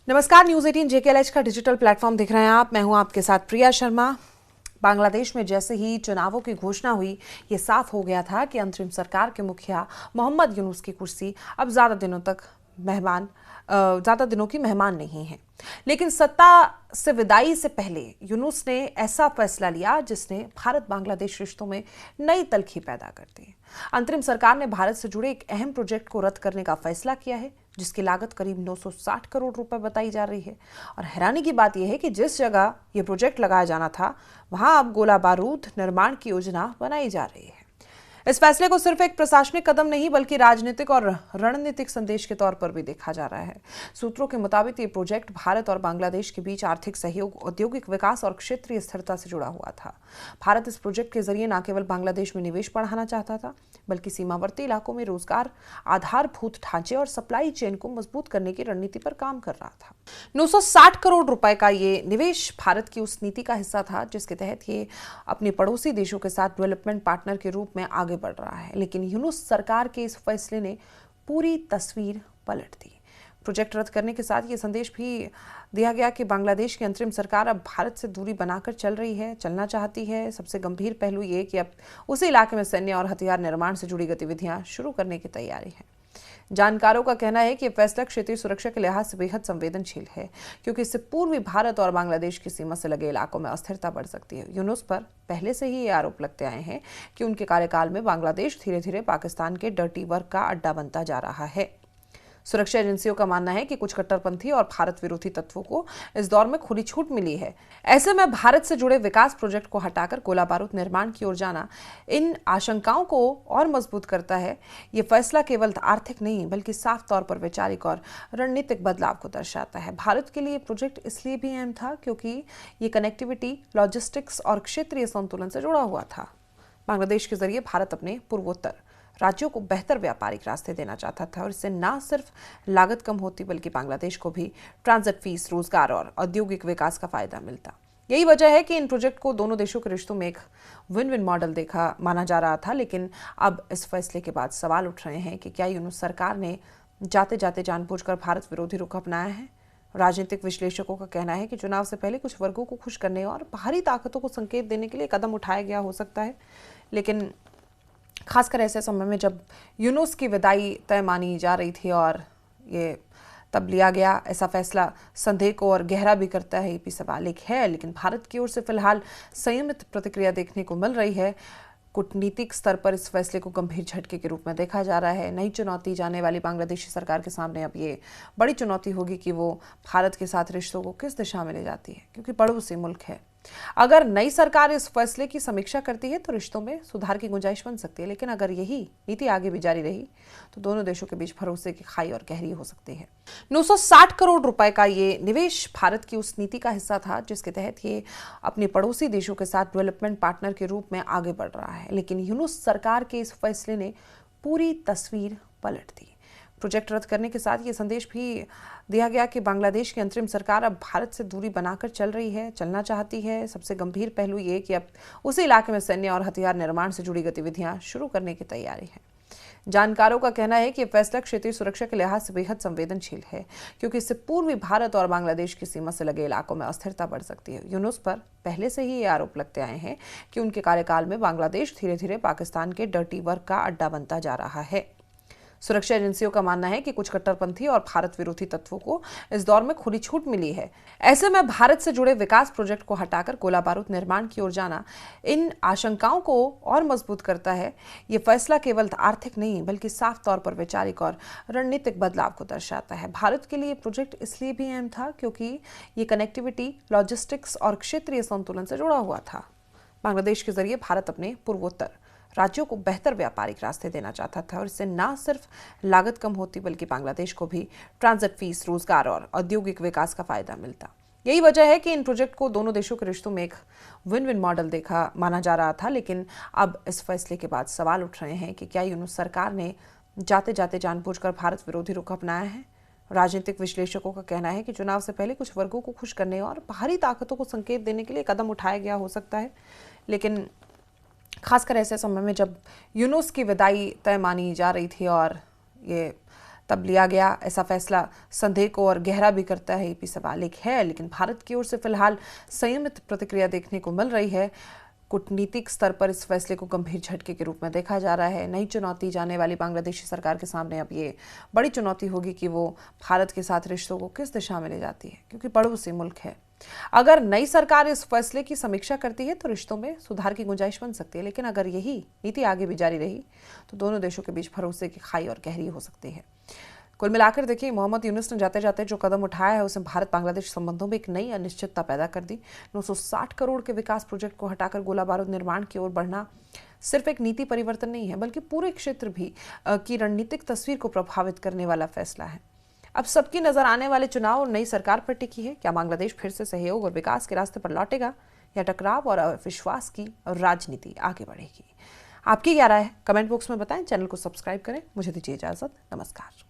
नमस्कार, news 18 JKLH का digital platform देख रहे हैं आप। मैं हूं आपके साथ प्रिया शर्मा। बांग्लादेश में जैसे ही चुनावों की घोषणा हुई, ये साफ हो गया था कि अंतरिम सरकार के मुखिया मोहम्मद यूनुस की कुर्सी अब ज़्यादा दिनों की मेहमान नहीं है। लेकिन सत्ता से विदाई से पहले यूनुस ने ऐसा फैसला लिया जिसने भारत बांग्लादेश रिश्तों में नई तल्खी पैदा कर दी। अंतरिम सरकार ने भारत से जुड़े एक अहम प्रोजेक्ट को रद्द करने का फैसला किया है, जिसकी लागत करीब 960 करोड़ रुपए बताई जा रही है। और हैरानी की बात यह है कि जिस जगह यह प्रोजेक्ट लगाया जाना था, वहां अब गोला बारूद निर्माण की योजना बनाई जा रही है। इस फैसले को सिर्फ एक प्रशासनिक कदम नहीं बल्कि राजनीतिक और रणनीतिक संदेश के तौर पर भी देखा जा रहा है। सूत्रों के मुताबिक ये प्रोजेक्ट भारत और बांग्लादेश के बीच आर्थिक सहयोग, औद्योगिक विकास और क्षेत्रीय स्थिरता से जुड़ा हुआ था। भारत इस प्रोजेक्ट के जरिए न केवल बांग्लादेश में निवेश बढ़ाना चाहता था, बल्कि सीमावर्ती इलाकों में रोजगार, आधारभूत ढांचे और सप्लाई चेन को मजबूत करने की रणनीति पर काम कर रहा था। 960 करोड़ रुपए का ये निवेश भारत की उस नीति का हिस्सा था जिसके तहत ये अपने पड़ोसी देशों के साथ डेवलपमेंट पार्टनर के रूप में आगे बढ़ रहा है। लेकिन यूनुस सरकार के इस फैसले ने पूरी तस्वीर पलट दी। प्रोजेक्ट रद्द करने के साथ ये संदेश भी दिया गया कि बांग्लादेश की अंतरिम सरकार अब भारत से दूरी बनाकर चलना चाहती है। सबसे गंभीर पहलू ये कि अब उसी इलाके में सैन्य और हथियार निर्माण से जुड़ी गतिविधियां शुरू करने की तैयारी है। जानकारों का कहना है कि यह फैसला क्षेत्रीय सुरक्षा के लिहाज से बेहद संवेदनशील है, क्योंकि इससे पूर्वी भारत और बांग्लादेश की सीमा से लगे इलाकों में अस्थिरता बढ़ सकती है। यूनुस पर पहले से ही ये आरोप लगते आए हैं कि उनके कार्यकाल में बांग्लादेश धीरे धीरे पाकिस्तान के डर्टी वर्क का अड्डा बनता जा रहा है। सुरक्षा एजेंसियों का मानना है कि कुछ कट्टरपंथी और भारत विरोधी तत्वों को इस दौर में खुली छूट मिली है। ऐसे में भारत से जुड़े विकास प्रोजेक्ट को हटाकर गोला बारूद निर्माण की ओर जाना इन आशंकाओं को और मजबूत करता है। ये फैसला केवल आर्थिक नहीं बल्कि साफ तौर पर वैचारिक और रणनीतिक बदलाव को दर्शाता है। भारत के लिए प्रोजेक्ट इसलिए भी अहम था क्योंकि ये कनेक्टिविटी, लॉजिस्टिक्स और क्षेत्रीय संतुलन से जुड़ा हुआ था। बांग्लादेश के जरिए भारत अपने पूर्वोत्तर राज्यों को बेहतर व्यापारिक रास्ते देना चाहता था और इससे न सिर्फ लागत कम होती बल्कि बांग्लादेश को भी ट्रांजिट फीस, रोजगार और औद्योगिक विकास का फायदा मिलता। यही वजह है कि इन प्रोजेक्ट को दोनों देशों के रिश्तों में एक विन विन मॉडल माना जा रहा था। लेकिन अब इस फैसले के बाद सवाल उठ रहे हैं कि क्या यूनुस सरकार ने जाते जाते जानबूझकर भारत विरोधी रुख अपनाया है। राजनीतिक विश्लेषकों का कहना है कि चुनाव से पहले कुछ वर्गों को खुश करने और बाहरी ताकतों को संकेत देने के लिए कदम उठाया गया हो सकता है। लेकिन खासकर ऐसे समय में जब यूनुस की विदाई तय मानी जा रही थी और ये तब लिया गया ऐसा फैसला संदेह को और गहरा भी करता है, ये भी सवाल एक है। लेकिन भारत की ओर से फिलहाल संयमित प्रतिक्रिया देखने को मिल रही है। कूटनीतिक स्तर पर इस फैसले को गंभीर झटके के रूप में देखा जा रहा है। नई चुनौती जाने वाली बांग्लादेशी सरकार के सामने अब ये बड़ी चुनौती होगी कि वो भारत के साथ रिश्तों को किस दिशा में ले जाती है, क्योंकि पड़ोसी मुल्क है। अगर नई सरकार इस फैसले की समीक्षा करती है तो रिश्तों में सुधार की गुंजाइश बन सकती है। लेकिन अगर यही नीति आगे भी जारी रही तो दोनों देशों के बीच भरोसे की खाई और गहरी हो सकती है। 960 करोड़ रुपए का ये निवेश भारत की उस नीति का हिस्सा था जिसके तहत ये अपने पड़ोसी देशों के साथ डेवलपमेंट पार्टनर के रूप में आगे बढ़ रहा है। लेकिन यूनुस सरकार के इस फैसले ने पूरी तस्वीर पलट दी। प्रोजेक्ट रद्द करने के साथ ये संदेश भी दिया गया कि बांग्लादेश की अंतरिम सरकार अब भारत से दूरी बनाकर चलना चाहती है। सबसे गंभीर पहलू ये कि अब उसी इलाके में सैन्य और हथियार निर्माण से जुड़ी गतिविधियां शुरू करने की तैयारी है। जानकारों का कहना है कि यह फैसला क्षेत्रीय सुरक्षा के लिहाज से बेहद संवेदनशील है, क्योंकि इससे पूर्वी भारत और बांग्लादेश की सीमा से लगे इलाकों में अस्थिरता बढ़ सकती है। यूनुस पर पहले से ही ये आरोप लगते आए हैं कि उनके कार्यकाल में बांग्लादेश धीरे धीरे पाकिस्तान के डर्टी वर्क का अड्डा बनता जा रहा है। सुरक्षा एजेंसियों का मानना है कि कुछ कट्टरपंथी और भारत विरोधी तत्वों को इस दौर में खुली छूट मिली है। ऐसे में भारत से जुड़े विकास प्रोजेक्ट को हटाकर गोला बारूद निर्माण की ओर जाना इन आशंकाओं को और मजबूत करता है। ये फैसला केवल आर्थिक नहीं बल्कि साफ तौर पर वैचारिक और रणनीतिक बदलाव को दर्शाता है। भारत के लिए प्रोजेक्ट इसलिए भी अहम था क्योंकि ये कनेक्टिविटी, लॉजिस्टिक्स और क्षेत्रीय संतुलन से जुड़ा हुआ था। बांग्लादेश के जरिए भारत अपने पूर्वोत्तर राज्यों को बेहतर व्यापारिक रास्ते देना चाहता था और इससे न सिर्फ लागत कम होती बल्कि बांग्लादेश को भी ट्रांजिट फीस, रोजगार और औद्योगिक विकास का फायदा मिलता। यही वजह है कि इन प्रोजेक्ट को दोनों देशों के रिश्तों में एक विन विन मॉडल माना जा रहा था। लेकिन अब इस फैसले के बाद सवाल उठ रहे हैं कि क्या यूनुस सरकार ने जाते जाते जानबूझकर भारत विरोधी रुख अपनाया है। राजनीतिक विश्लेषकों का कहना है कि चुनाव से पहले कुछ वर्गों को खुश करने और बाहरी ताकतों को संकेत देने के लिए कदम उठाया गया हो सकता है। लेकिन खासकर ऐसे समय में जब यूनुस की विदाई तय मानी जा रही थी और ये तब लिया गया ऐसा फैसला संदेह को और गहरा भी करता है। ये सवाल है, लेकिन भारत की ओर से फिलहाल संयमित प्रतिक्रिया देखने को मिल रही है। कूटनीतिक स्तर पर इस फैसले को गंभीर झटके के रूप में देखा जा रहा है। नई चुनौती जाने वाली बांग्लादेशी सरकार के सामने अब ये बड़ी चुनौती होगी कि वो भारत के साथ रिश्तों को किस दिशा में ले जाती है, क्योंकि पड़ोसी मुल्क है। अगर नई सरकार इस फैसले की समीक्षा करती है तो रिश्तों में सुधार की गुंजाइश बन सकती है, लेकिन अगर यही नीति आगे भी जारी रही तो दोनों देशों के बीच भरोसे की खाई और गहरी हो सकती है। कुल मिलाकर देखिए, मोहम्मद यूनुस ने जाते जाते जो कदम उठाया है उसने भारत बांग्लादेश संबंधों में एक नई अनिश्चितता पैदा कर दी। 960 करोड़ के विकास प्रोजेक्ट को हटाकर गोला बारूद निर्माण की ओर बढ़ना सिर्फ एक नीति परिवर्तन नहीं है, बल्कि पूरे क्षेत्र भी की रणनीतिक तस्वीर को प्रभावित करने वाला फैसला है। अब सबकी नजर आने वाले चुनाव और नई सरकार पर टिकी है। क्या बांग्लादेश फिर से सहयोग और विकास के रास्ते पर लौटेगा, या टकराव और अविश्वास की राजनीति आगे बढ़ेगी? आपकी क्या राय है? कमेंट बॉक्स में बताएं। चैनल को सब्सक्राइब करें। मुझे दीजिए इजाजत। नमस्कार।